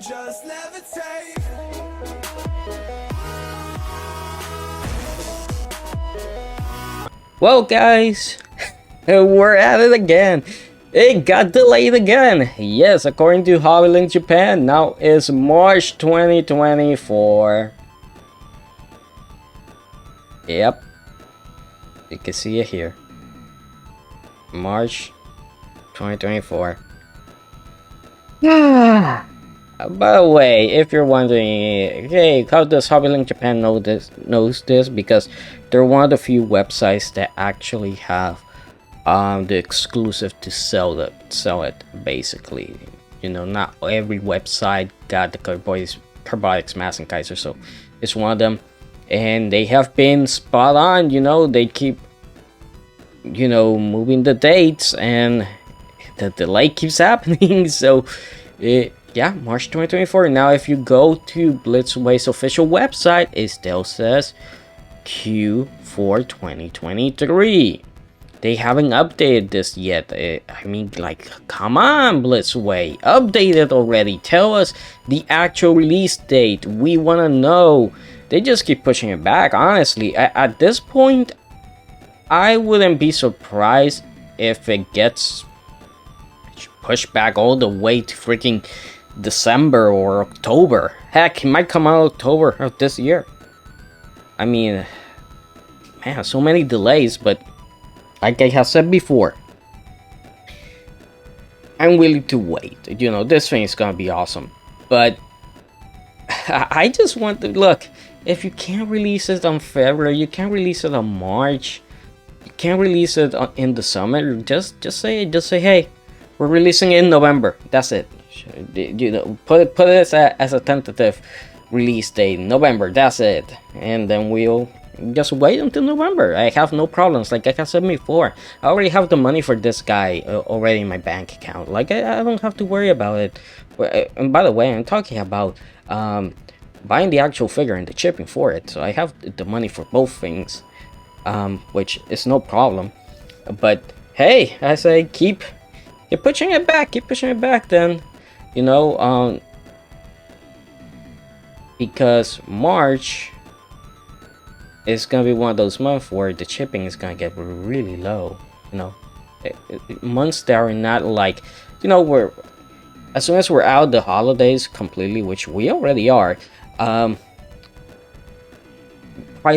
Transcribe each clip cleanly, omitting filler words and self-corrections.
just levitate. Well, guys, we're at it again. It got delayed again. Yes, according to Hobbylink Japan, now is March 2024. Yep, you can see it here. March 2024. By the way, if you're wondering, hey, how does Hobbylink Japan knows this? Because they're one of the few websites that actually have the exclusive to sell it basically. You know, not every website got the Carbotix Mazinkaiser, so it's one of them, and they have been spot on. You know, they keep, you know, moving the dates, and the delay keeps happening. So yeah, March 2024. Now if you go to Blitzway's official website, it still says Q4 2023. They haven't updated this yet. I mean, like, come on, Blitzway, update it already. Tell us the actual release date. We want to know. They just keep pushing it back. Honestly, at this point, I wouldn't be surprised if it gets pushed back all the way to freaking December or October. Heck, it might come out October of this year. I mean, man, so many delays, but like I have said before, I'm willing to wait. You know, this thing is gonna be awesome. But I just want to look. If you can't release it on February, you can't release it on March, you can't release it in the summer. Just say it. Just say, hey, we're releasing it in November. That's it. You know, put it as a tentative release date, November. That's it, and then we'll just wait until November. I have no problems. Like I said before, I already have the money for this guy already in my bank account. Like I don't have to worry about it. And by the way, I'm talking about buying the actual figure and the shipping for it. So I have the money for both things, which is no problem. But hey, I say keep pushing it back. Keep pushing it back. Then, you know, because March is gonna be one of those months where the shipping is gonna get really low. You know, months that are not like, you know, we're as soon as we're out the holidays completely, which we already are,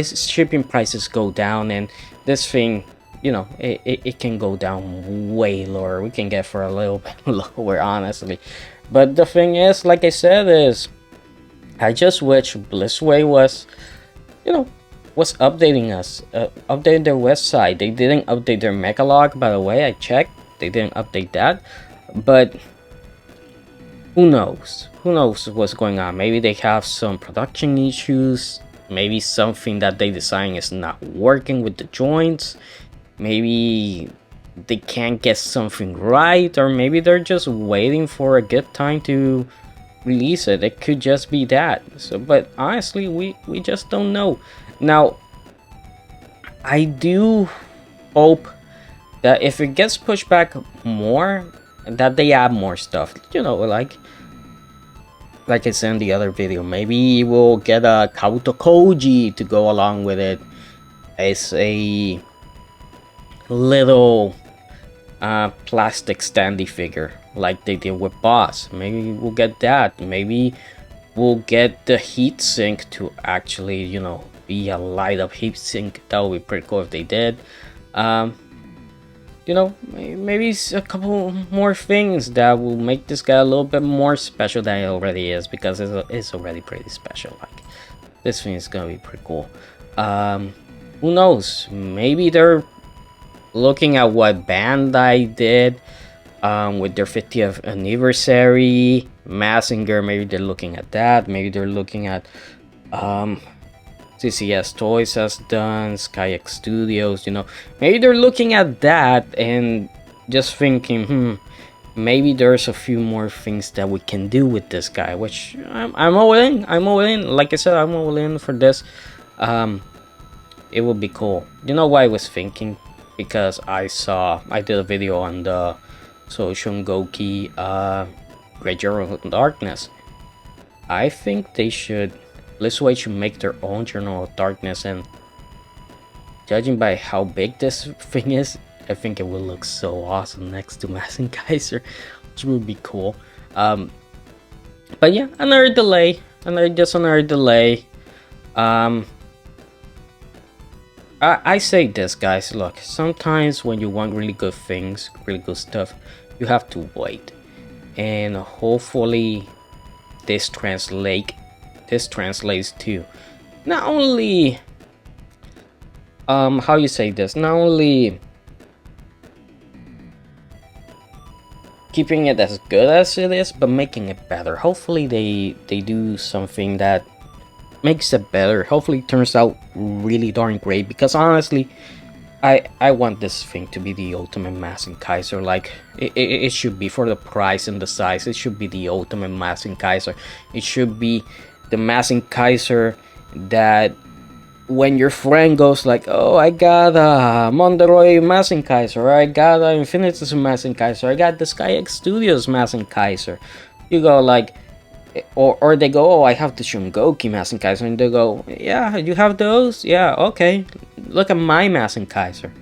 shipping prices go down, and this thing, you know, it can go down way lower. We can get for a little bit lower, honestly. But the thing is, like I said, is I just wish Blitzway was, you know, was updating us, updating their website. They didn't update their Megalog, by the way. I checked, they didn't update that. But who knows? Who knows what's going on? Maybe they have some production issues. Maybe something that they design is not working with the joints. Maybe they can't get something right, or maybe they're just waiting for a good time to release it. It could just be that. So, but honestly, we just don't know. Now, I do hope that if it gets pushed back more, that they add more stuff. You know, like I said in the other video, maybe we'll get a Kabuto Koji to go along with it as a little plastic standy figure like they did with Boss. Maybe we'll get that. Maybe we'll get the heatsink to actually, you know, be a light up heatsink. That would be pretty cool if they did. You know, maybe a couple more things that will make this guy a little bit more special than it already is, because it's already pretty special. Like, this thing is gonna be pretty cool. Who knows? Maybe they're looking at what Bandai did with their 50th anniversary Mazinger. Maybe they're looking at that. Maybe they're looking at CCS Toys has done, SkyX Studios, you know. Maybe they're looking at that and just thinking, maybe there's a few more things that we can do with this guy, which I'm all in. I'm all in. Like I said, I'm all in for this. It would be cool. You know why I was thinking? Because I did a video on the Soshun Goki Great General Darkness, I think they should, Blitzway should make their own Journal of Darkness, and judging by how big this thing is, I think it will look so awesome next to Mazinkaiser, which would be cool. But yeah, another delay, another delay. I say this, guys, look, sometimes when you want really good things, really good stuff, you have to wait, and hopefully this translates to not only how you say this, not only keeping it as good as it is, but making it better. Hopefully they do something that makes it better. Hopefully it turns out really darn great, because honestly I want this thing to be the ultimate Mazinkaiser. Like it should be, for the price and the size, it should be the ultimate Mazinkaiser. It should be the Mazinkaiser that when your friend goes like, oh, I got a Monderoy Mazinkaiser, or I got a Infinitus Mazinkaiser, I got the SkyX Studios Mazinkaiser, you go like, or they go, oh, I have the Shungoki Mazinkaiser, and they go, yeah, you have those? Yeah, okay, look at my Mazinkaiser.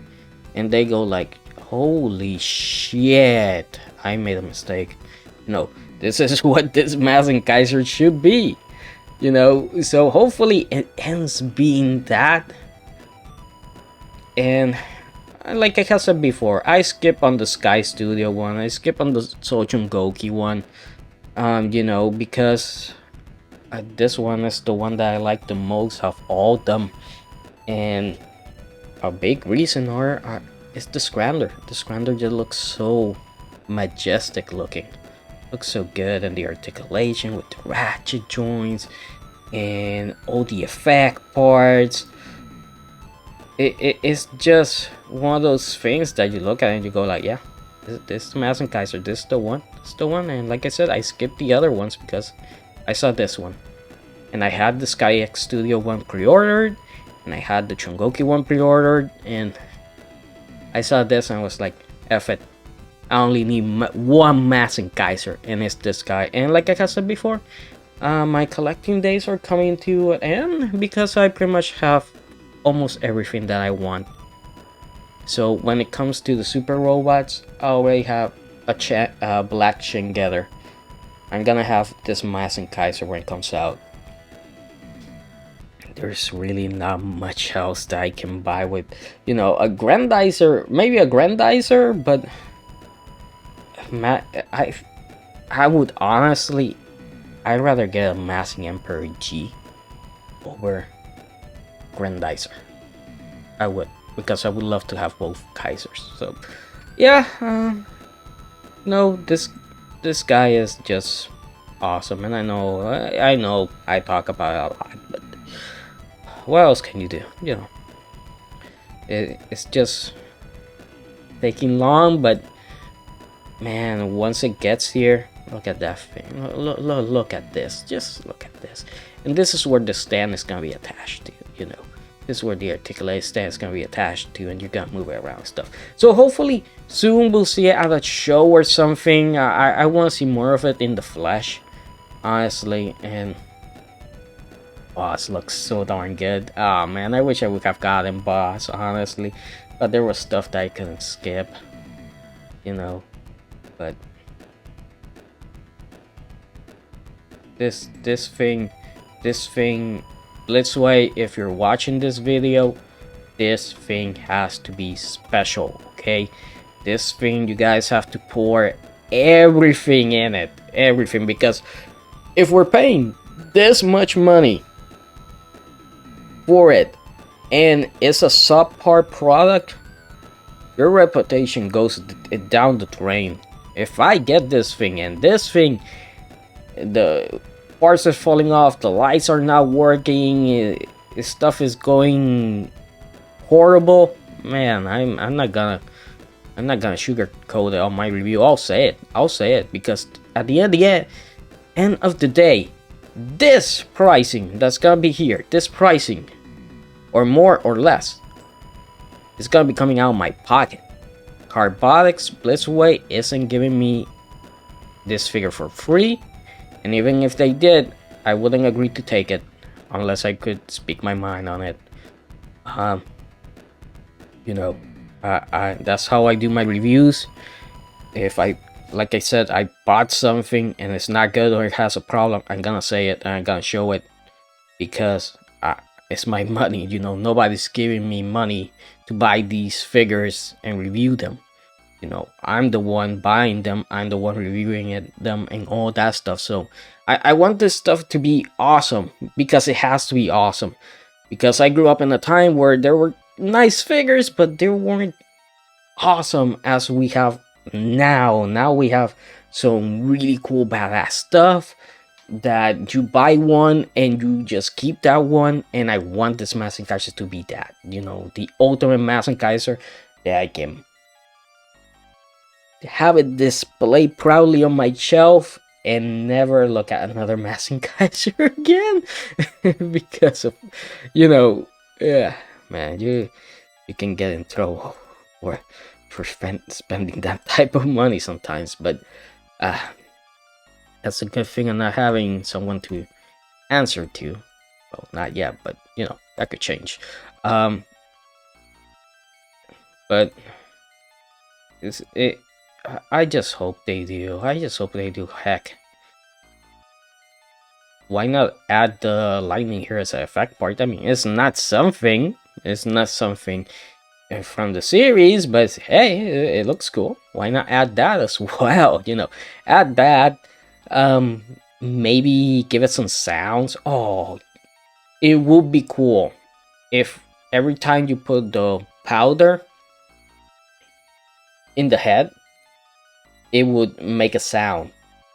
And they go like, holy shit, I made a mistake. No, this is what this Mazinkaiser should be. You know, so hopefully it ends being that. And like I have said before, I skip on the Sky Studio one, I skip on the Sochun Goki one, you know, because this one is the one that I like the most of all them. And a big reason is the Scrander. The Scrander just looks so majestic looking. Looks so good, and the articulation with the ratchet joints and all the effect parts. It's just one of those things that you look at and you go like, yeah, this is Mazinkaiser, this is the one, And like I said, I skipped the other ones because I saw this one, and I had the SkyX Studio one pre-ordered, and I had the Chungoki one pre-ordered, and I saw this and I was like, F it, I only need one Mazinkaiser, and it's this guy. And like I said before, my collecting days are coming to an end because I pretty much have almost everything that I want. So when it comes to the super robots, I already have a black Shingetter. I'm gonna have this Mazinkaiser when it comes out. There's really not much else that I can buy with, you know, a Grandizer, maybe a Grandizer, but I would honestly, I'd rather get a Massing Emperor G over Grandizer. I would, because I would love to have both Kaisers. So yeah, no, this guy is just awesome, and I know I talk about it a lot, but what else can you do? You know, it's just taking long, but man, once it gets here, look at that thing. Look at this. Just look at this. And this is where the stand is gonna be attached to. You know, this is where the articulated stand is gonna be attached to, and you're gonna move it around and stuff. So hopefully soon we'll see it at a show or something. I want to see more of it in the flesh, honestly. And Boss looks so darn good. Oh man, I wish I would have gotten Boss, honestly, but there was stuff that I couldn't skip. You know. But this thing, Blitzway, if you're watching this video, this thing has to be special, okay? This thing, you guys have to pour everything in it, everything, because if we're paying this much money for it and it's a subpar product, your reputation goes down the drain. If I get this thing and this thing, the parts are falling off, the lights are not working, stuff is going horrible, man, I'm not gonna sugarcoat it on my review. I'll say it because at the end of the day, this pricing that's gonna be here, this pricing, or more or less, is gonna be coming out of my pocket. Carbotix Blitzway isn't giving me this figure for free, and even if they did, I wouldn't agree to take it unless I could speak my mind on it. You know, that's how I do my reviews. If like I said, I bought something and it's not good or it has a problem, I'm gonna say it and I'm gonna show it, because it's my money. You know, nobody's giving me money to buy these figures and review them. You know, I'm the one buying them, I'm the one reviewing them and all that stuff. So I want this stuff to be awesome, because it has to be awesome. Because I grew up in a time where there were nice figures, but they weren't awesome as we have now. Now we have some really cool badass stuff that you buy one and you just keep that one. And I want this Mazinkaiser to be that, you know, the ultimate Mazinkaiser, that I can have it displayed proudly on my shelf and never look at another Mazinkaiser again. Because of, you know, yeah, man, you can get in trouble for spending that type of money sometimes. But that's a good thing of not having someone to answer to. Well, not yet, but you know, that could change. But I just hope they do. I just hope they do. Heck, why not add the lightning here as an effect part? I mean, it's not something from the series, but hey, it looks cool. Why not add that as well? You know, add that. Maybe give it some sounds. Oh, it would be cool if every time you put the powder in the head, it would make a sound.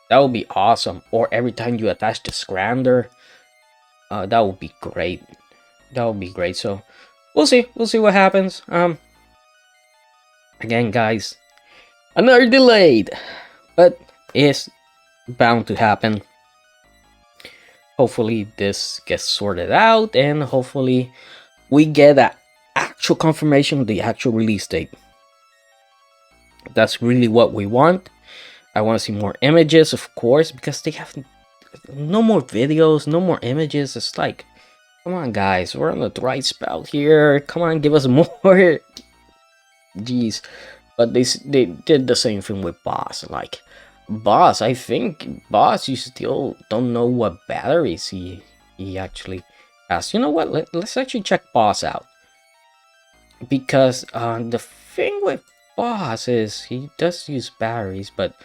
That would be awesome. Or every time you attach the scrander, that would be great. That would be great. So we'll see what happens. Again, guys, another delayed, but it's bound to happen. Hopefully this gets sorted out, and hopefully we get an actual confirmation of the actual release date. That's really what we want. I want to see more images, of course, because they have no more videos, no more images. It's like, come on, guys, we're on the dry spell here. Come on, give us more. Jeez. But they did the same thing with Boss. Like, Boss, I think Boss, you still don't know what batteries he actually has. You know what? Let's actually check Boss out. Because the thing with Boss is he does use batteries, but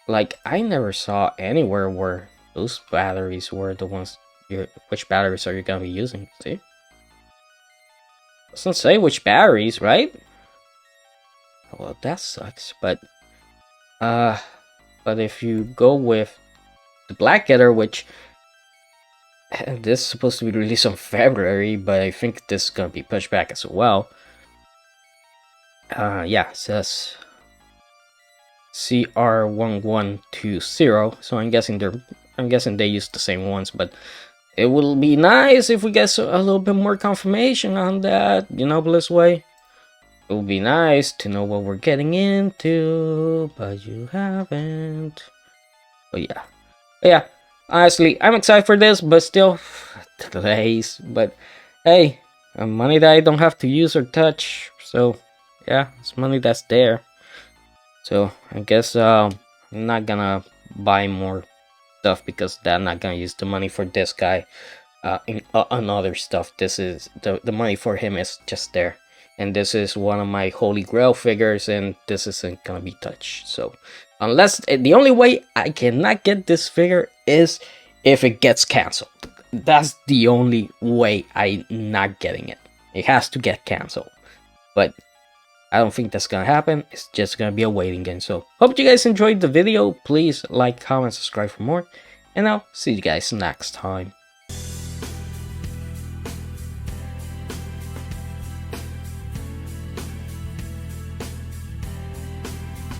like I never saw anywhere where those batteries were the ones. Which batteries are you gonna be using? See, doesn't say which batteries, right? Well, that sucks. But if you go with the Black Getter, which this is supposed to be released in February, but I think this is gonna be pushed back as well. Yeah, it says CR1120. So I'm guessing they use the same ones, but it will be nice if we get a little bit more confirmation on that, you know, Blitzway. It would be nice to know what we're getting into, but you haven't. But yeah, honestly, I'm excited for this, but still, delays. But hey, money that I don't have to use or touch, so yeah, it's money that's there. So I guess I'm not gonna buy more stuff because I'm not gonna use the money for this guy on other stuff. This is the money for him is just there, and this is one of my holy grail figures, and this isn't gonna be touched. So unless the only way I cannot get this figure is if it gets canceled. That's the only way I'm not getting it. It has to get canceled, but I don't think that's gonna happen. It's just gonna be a waiting game. So hope you guys enjoyed the video. Please like, comment, subscribe for more, and I'll see you guys next time.